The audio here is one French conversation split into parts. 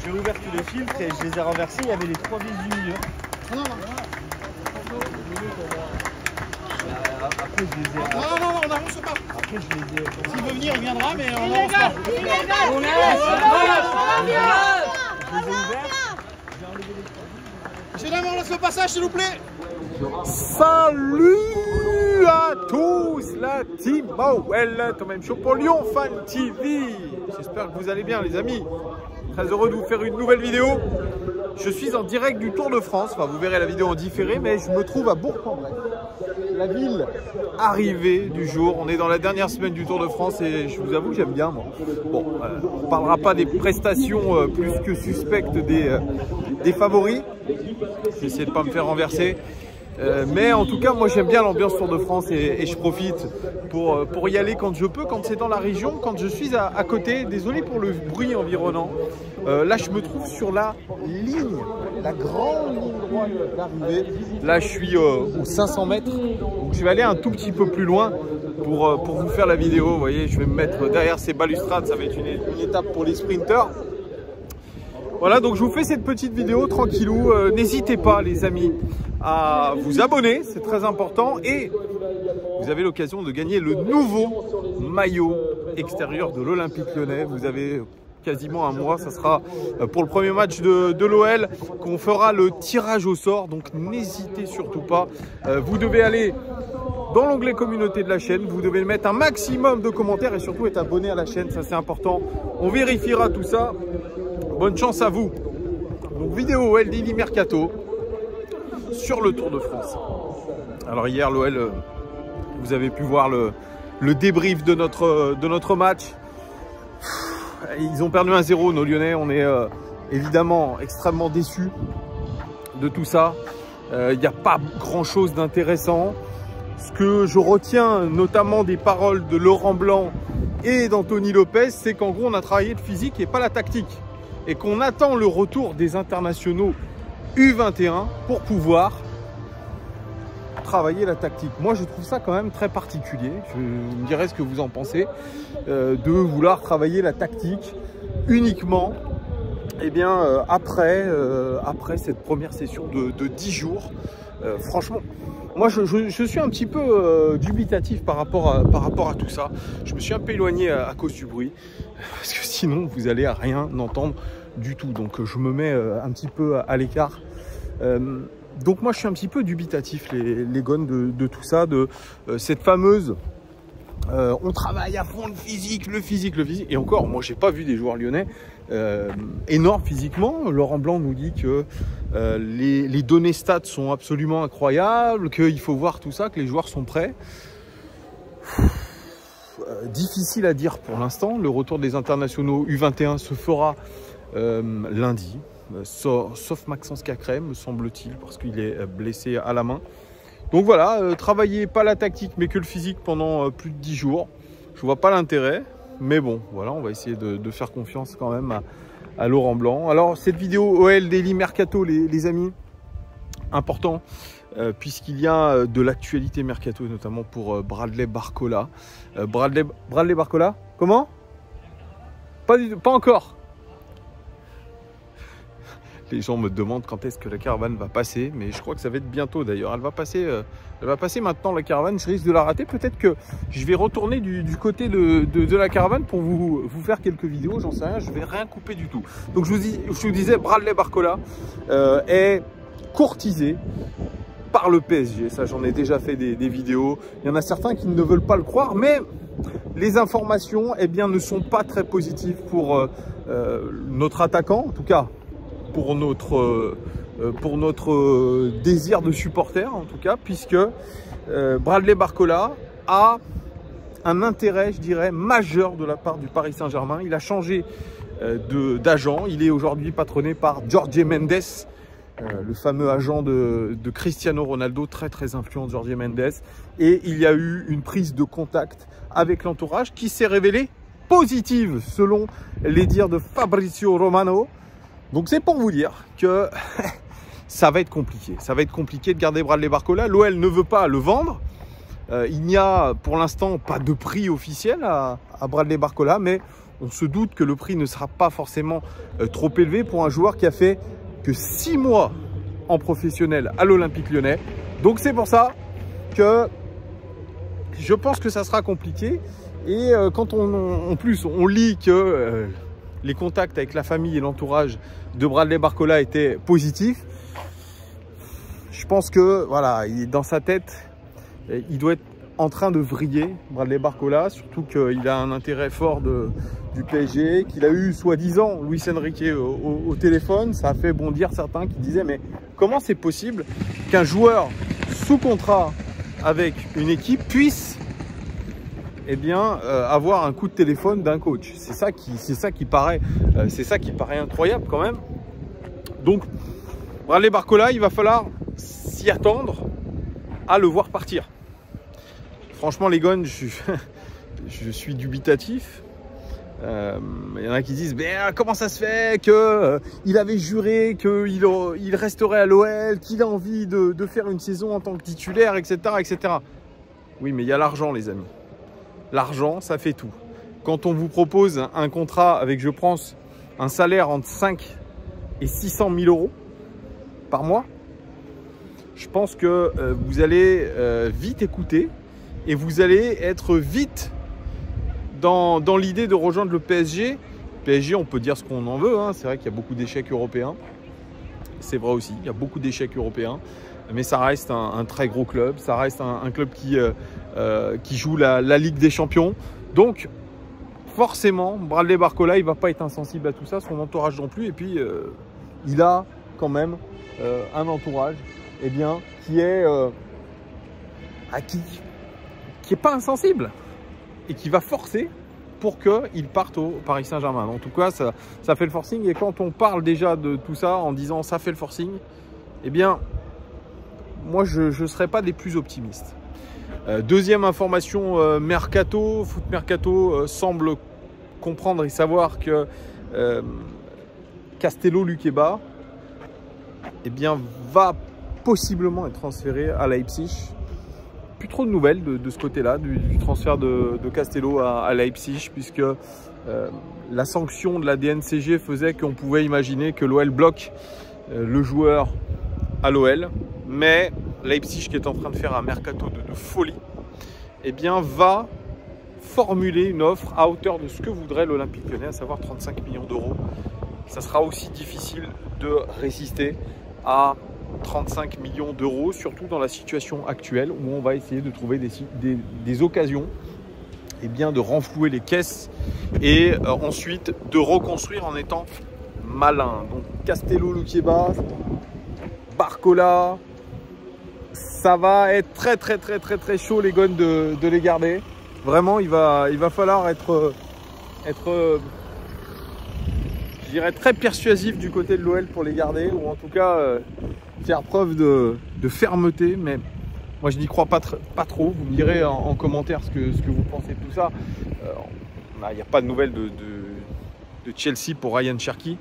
J'ai ouvert tous les filtres et je les ai renversés. Il y avait les 3 vis du milieu. Après, je les ai. Non, on n'avance pas. Après, je les ai. S'il veut venir, il viendra, mais on n'avance pas. Je les ai ouverts. J'ai la main, on laisse le passage, s'il vous plaît. Salut à tous, la team Mawel, quand même chaud pour Lyon Fan TV. J'espère que vous allez bien, les amis. Très heureux de vous faire une nouvelle vidéo. Je suis en direct du Tour de France. Enfin, vous verrez la vidéo en différé, mais je me trouve à Bourg-en-Bresse, la ville arrivée du jour. On est dans la dernière semaine du Tour de France et je vous avoue que j'aime bien, moi. Bon, on ne parlera pas des prestations plus que suspectes des favoris. J'essaie de ne pas me faire renverser. Mais en tout cas, moi j'aime bien l'ambiance Tour de France et je profite pour y aller quand je peux, quand c'est dans la région, quand je suis à côté. Désolé pour le bruit environnant. Là, je me trouve sur la ligne, la grande ligne droite d'arrivée. Là, je suis aux 500 mètres. Donc, je vais aller un tout petit peu plus loin pour vous faire la vidéo. Vous voyez, je vais me mettre derrière ces balustrades. Ça va être une étape pour les sprinteurs. Voilà, donc je vous fais cette petite vidéo tranquillou. N'hésitez pas, les amis, à vous abonner, c'est très important. Et vous avez l'occasion de gagner le nouveau maillot extérieur de l'Olympique Lyonnais. Vous avez quasiment un mois, ça sera pour le premier match de l'OL qu'on fera le tirage au sort. Donc n'hésitez surtout pas. Vous devez aller dans l'onglet communauté de la chaîne. Vous devez mettre un maximum de commentaires et surtout être abonné à la chaîne. Ça, c'est important. On vérifiera tout ça. Bonne chance à vous. Donc vidéo OL Lily Mercato sur le Tour de France. Alors hier l'OL, vous avez pu voir le débrief de notre match. Ils ont perdu 1-0 nos Lyonnais. On est évidemment extrêmement déçus de tout ça. Il n'y a pas grand chose d'intéressant. Ce que je retiens notamment des paroles de Laurent Blanc et d'Anthony Lopez, c'est qu'en gros on a travaillé le physique et pas la tactique. Et qu'on attend le retour des internationaux U21 pour pouvoir travailler la tactique. Moi, je trouve ça quand même très particulier. Je me dirais ce que vous en pensez, de vouloir travailler la tactique uniquement après cette première session de 10 jours. Franchement, moi, je suis un petit peu dubitatif par rapport à tout ça. Je me suis un peu éloigné à cause du bruit, parce que sinon, vous allez à rien entendre du tout. Donc, je me mets un petit peu à l'écart. Donc, moi, je suis un petit peu dubitatif, les gones, de tout ça, de cette fameuse... on travaille à fond le physique. Et encore, moi, j'ai pas vu des joueurs lyonnais énormes physiquement. Laurent Blanc nous dit que les données stats sont absolument incroyables, qu'il faut voir tout ça, que les joueurs sont prêts. Difficile à dire pour l'instant. Le retour des internationaux U21 se fera lundi, sauf Maxence Cacré, me semble-t-il, parce qu'il est blessé à la main. Donc voilà, travailler pas la tactique mais que le physique pendant plus de 10 jours. Je vois pas l'intérêt, mais bon, voilà, on va essayer de faire confiance quand même à Laurent Blanc. Alors cette vidéo OL Daily Mercato, les amis, important, puisqu'il y a de l'actualité Mercato, notamment pour Bradley Barcola. Bradley Barcola, comment? Pas encore. Les gens me demandent quand est-ce que la caravane va passer, mais je crois que ça va être bientôt d'ailleurs. Elle va passer maintenant, la caravane. Je risque de la rater. Peut-être que je vais retourner du côté de la caravane pour vous faire quelques vidéos. J'en sais rien, je vais rien couper du tout. Donc je vous disais, Bradley Barcola est courtisé par le PSG. Ça, j'en ai déjà fait des vidéos. Il y en a certains qui ne veulent pas le croire, mais les informations ne sont pas très positives pour notre attaquant, en tout cas pour notre désir de supporter, en tout cas, puisque Bradley Barcola a un intérêt, je dirais, majeur de la part du Paris Saint-Germain. Il a changé d'agent. Il est aujourd'hui patronné par Jorge Mendes, le fameux agent de Cristiano Ronaldo, très influent, Jorge Mendes. Et il y a eu une prise de contact avec l'entourage qui s'est révélée positive, selon les dires de Fabrizio Romano. Donc c'est pour vous dire que ça va être compliqué. Ça va être compliqué de garder Bradley Barcola. L'OL ne veut pas le vendre. Il n'y a pour l'instant pas de prix officiel à Bradley Barcola, mais on se doute que le prix ne sera pas forcément trop élevé pour un joueur qui a fait que 6 mois en professionnel à l'Olympique Lyonnais. Donc c'est pour ça que je pense que ça sera compliqué. Et quand en plus on lit que les contacts avec la famille et l'entourage de Bradley Barcola étaient positifs, je pense que voilà, dans sa tête, il doit être en train de vriller, Bradley Barcola, surtout qu'il a un intérêt fort du PSG, qu'il a eu soi-disant Luis Enrique au téléphone. Ça a fait bondir certains qui disaient mais comment c'est possible qu'un joueur sous contrat avec une équipe puisse avoir un coup de téléphone d'un coach. C'est ça qui paraît incroyable quand même. Donc Bradley Barcola, il va falloir s'y attendre à le voir partir. Franchement les gones, je suis dubitatif. Il y en a qui disent comment ça se fait qu'il avait juré qu'il resterait à l'OL, qu'il a envie de faire une saison en tant que titulaire, etc., etc. Oui, mais il y a l'argent, les amis. L'argent, ça fait tout. Quand on vous propose un contrat avec, je pense, un salaire entre 5 et 600 000 euros par mois, je pense que vous allez vite écouter et vous allez être vite dans l'idée de rejoindre le PSG. PSG, on peut dire ce qu'on en veut, hein. C'est vrai qu'il y a beaucoup d'échecs européens. C'est vrai aussi, il y a beaucoup d'échecs européens. Mais ça reste un très gros club. Ça reste un club qui joue la Ligue des Champions. Donc, forcément, Bradley Barcola, il ne va pas être insensible à tout ça. Son entourage non plus. Et puis, il a quand même un entourage qui est pas insensible et qui va forcer pour qu'il parte au Paris Saint-Germain. En tout cas, ça fait le forcing. Et quand on parle déjà de tout ça en disant ça fait le forcing, eh bien, moi, je ne serais pas des plus optimistes. Deuxième information, Mercato. Foot Mercato semble comprendre et savoir que Castello Luqueba va possiblement être transféré à Leipzig. Plus trop de nouvelles de ce côté-là, du transfert de Castello à Leipzig, puisque la sanction de la DNCG faisait qu'on pouvait imaginer que l'OL bloque le joueur à l'OL. Mais Leipzig, qui est en train de faire un mercato de folie, va formuler une offre à hauteur de ce que voudrait l'Olympique Lyonnais, à savoir 35 millions d'euros. Ça sera aussi difficile de résister à 35 millions d'euros, surtout dans la situation actuelle où on va essayer de trouver des occasions de renflouer les caisses et ensuite de reconstruire en étant malin. Donc Castello Luqueba, Barcola, ça va être très chaud les gones de les garder. Vraiment, il va falloir être je dirais très persuasif du côté de l'OL pour les garder, ou en tout cas faire preuve de fermeté. Mais moi je n'y crois pas trop. Vous me direz en commentaire ce que vous pensez de tout ça. Il n'y a pas de nouvelles de Chelsea pour Ryan Cherki,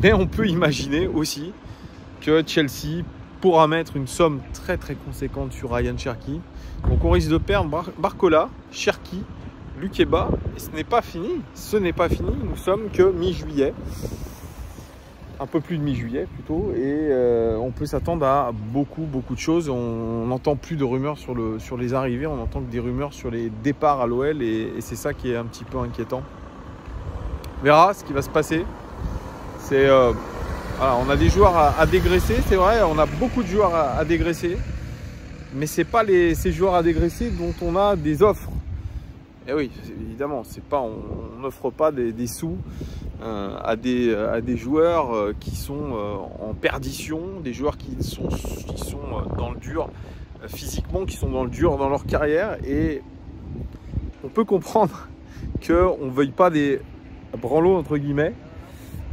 mais on peut imaginer aussi que Chelsea pourra mettre une somme très conséquente sur Ryan Cherki. Donc on risque de perdre Barcola, Cherki, Luqueba, et ce n'est pas fini. Nous sommes que mi-juillet, un peu plus de mi-juillet plutôt, et on peut s'attendre à beaucoup de choses. On n'entend plus de rumeurs sur les arrivées, on entend que des rumeurs sur les départs à l'OL, et c'est ça qui est un petit peu inquiétant. On verra ce qui va se passer. Voilà, on a des joueurs à dégraisser, c'est vrai, on a beaucoup de joueurs à dégraisser, mais ce n'est pas ces joueurs à dégraisser dont on a des offres. Et oui, évidemment, on n'offre pas des sous à des joueurs qui sont en perdition, des joueurs qui sont dans le dur physiquement, qui sont dans le dur dans leur carrière. Et on peut comprendre qu'on ne veuille pas des branlots, entre guillemets.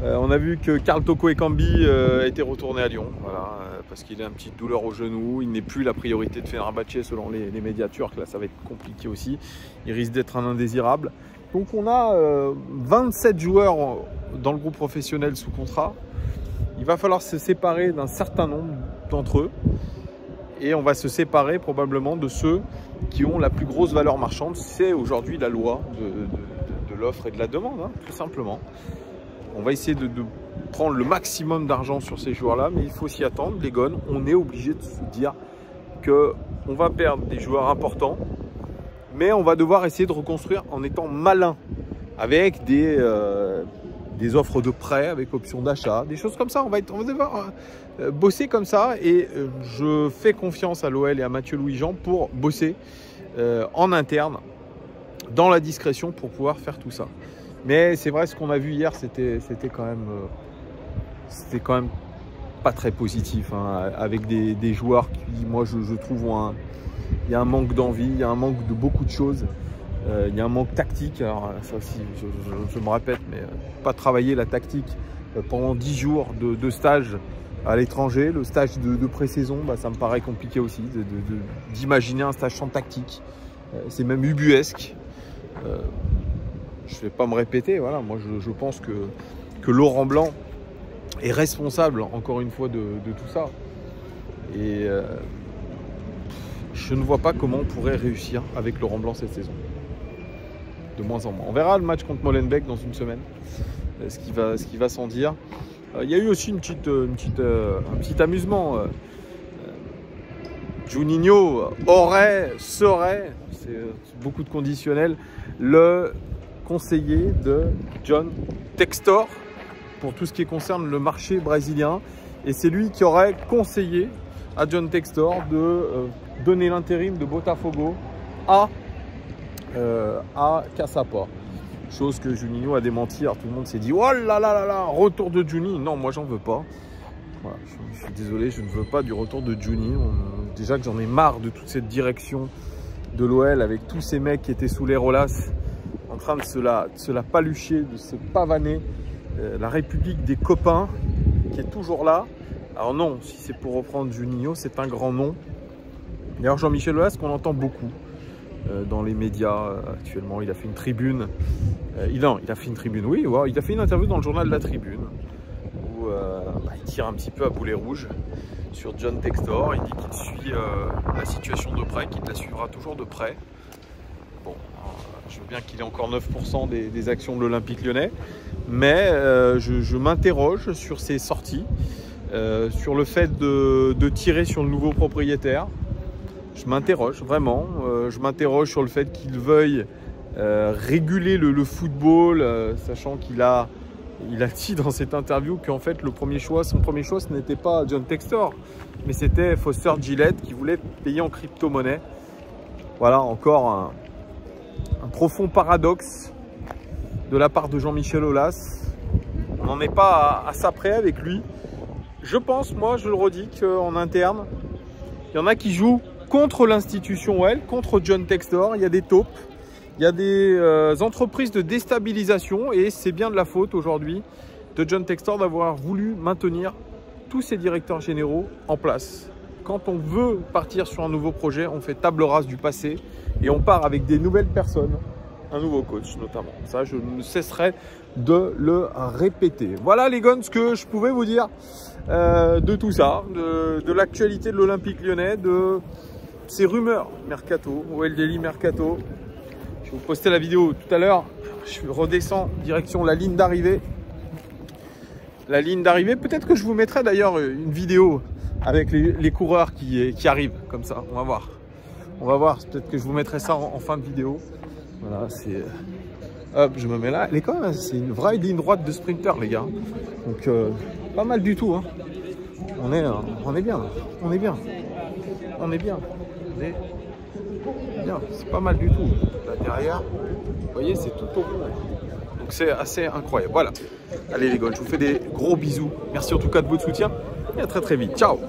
On a vu que Karl Toko Ekambi était retourné à Lyon, voilà, parce qu'il a une petite douleur au genou. Il n'est plus la priorité de Fenerbahçe selon les médias turcs. Là, ça va être compliqué aussi. Il risque d'être un indésirable. Donc, on a 27 joueurs dans le groupe professionnel sous contrat. Il va falloir se séparer d'un certain nombre d'entre eux. Et on va se séparer probablement de ceux qui ont la plus grosse valeur marchande. C'est aujourd'hui la loi de l'offre et de la demande, hein, tout simplement. On va essayer de prendre le maximum d'argent sur ces joueurs-là, mais il faut s'y attendre. Les Gones, on est obligé de se dire qu'on va perdre des joueurs importants, mais on va devoir essayer de reconstruire en étant malin, avec des offres de prêt, avec option d'achat, des choses comme ça. On va devoir bosser comme ça, et je fais confiance à l'OL et à Mathieu Louis-Jean pour bosser en interne, dans la discrétion, pour pouvoir faire tout ça. Mais c'est vrai, ce qu'on a vu hier, c'était quand même pas très positif, hein, avec des joueurs qui, moi, je trouve, il y a un manque d'envie, il y a un manque de beaucoup de choses. Il y a un manque tactique. Alors ça aussi, je me répète, mais pas travailler la tactique pendant 10 jours de stage à l'étranger. Le stage de pré-saison, bah, ça me paraît compliqué aussi, d'imaginer un stage sans tactique. C'est même ubuesque. Je ne vais pas me répéter, voilà. Moi je pense que Laurent Blanc est responsable, encore une fois, de tout ça. Et je ne vois pas comment on pourrait réussir avec Laurent Blanc cette saison. De moins en moins. On verra le match contre Molenbeek dans une semaine, ce qui va s'en dire. Il y a eu aussi un petit amusement. Juninho serait, c'est beaucoup de conditionnels, le conseiller de John Textor pour tout ce qui concerne le marché brésilien. Et c'est lui qui aurait conseillé à John Textor de donner l'intérim de Botafogo à Caçapa. Chose que Juninho a démenti. Alors tout le monde s'est dit, oh là là là là, retour de Juni. Non, moi j'en veux pas. Voilà, je suis désolé, je ne veux pas du retour de Juni. Déjà que j'en ai marre de toute cette direction de l'OL, avec tous ces mecs qui étaient sous les Rolas, en train de se la palucher, de se pavaner. La République des copains qui est toujours là. Alors non, si c'est pour reprendre Juninho, c'est un grand nom. D'ailleurs, Jean-Michel Aulas, qu'on entend beaucoup dans les médias actuellement. Il a fait une tribune. Il a fait une tribune, oui. Ouais, il a fait une interview dans le journal de la Tribune où il tire un petit peu à boulet rouge sur John Textor. Il dit qu'il suit la situation de près, qu'il la suivra toujours de près. Bon, je veux bien qu'il ait encore 9% des actions de l'Olympique Lyonnais, mais je m'interroge sur ses sorties, sur le fait de tirer sur le nouveau propriétaire. Je m'interroge vraiment, je m'interroge sur le fait qu'il veuille réguler le football, sachant qu'il a dit dans cette interview qu'en fait son premier choix, ce n'était pas John Textor, mais c'était Foster Gillett qui voulait payer en crypto-monnaie. Voilà, encore un profond paradoxe de la part de Jean-Michel Aulas. On n'en est pas à ça près avec lui. Je pense, moi, je le redis, qu'en interne, il y en a qui jouent contre l'institution OL, contre John Textor. Il y a des taupes, il y a des entreprises de déstabilisation, et c'est bien de la faute aujourd'hui de John Textor d'avoir voulu maintenir tous ces directeurs généraux en place. Quand on veut partir sur un nouveau projet, on fait table rase du passé et on part avec des nouvelles personnes, un nouveau coach notamment. Ça, je ne cesserai de le répéter. Voilà les gars, ce que je pouvais vous dire de tout ça, de l'actualité de l'Olympique Lyonnais, de ces rumeurs mercato, OL Daily Mercato. Je vais vous poster la vidéo tout à l'heure. Je redescends direction la ligne d'arrivée. La ligne d'arrivée, peut-être que je vous mettrai d'ailleurs une vidéo avec les coureurs qui arrivent, comme ça, on va voir. On va voir, peut-être que je vous mettrai ça en fin de vidéo. Voilà, c'est... Hop, je me mets là. Elle est quand même, c'est une vraie ligne droite de sprinter, les gars. Donc, pas mal du tout, hein. On est bien, on est bien. On est bien. C'est pas mal du tout. Là, derrière, vous voyez, c'est tout au bout. Donc, c'est assez incroyable. Voilà. Allez, les gars, je vous fais des gros bisous. Merci en tout cas de votre soutien. Et à très très vite. Ciao.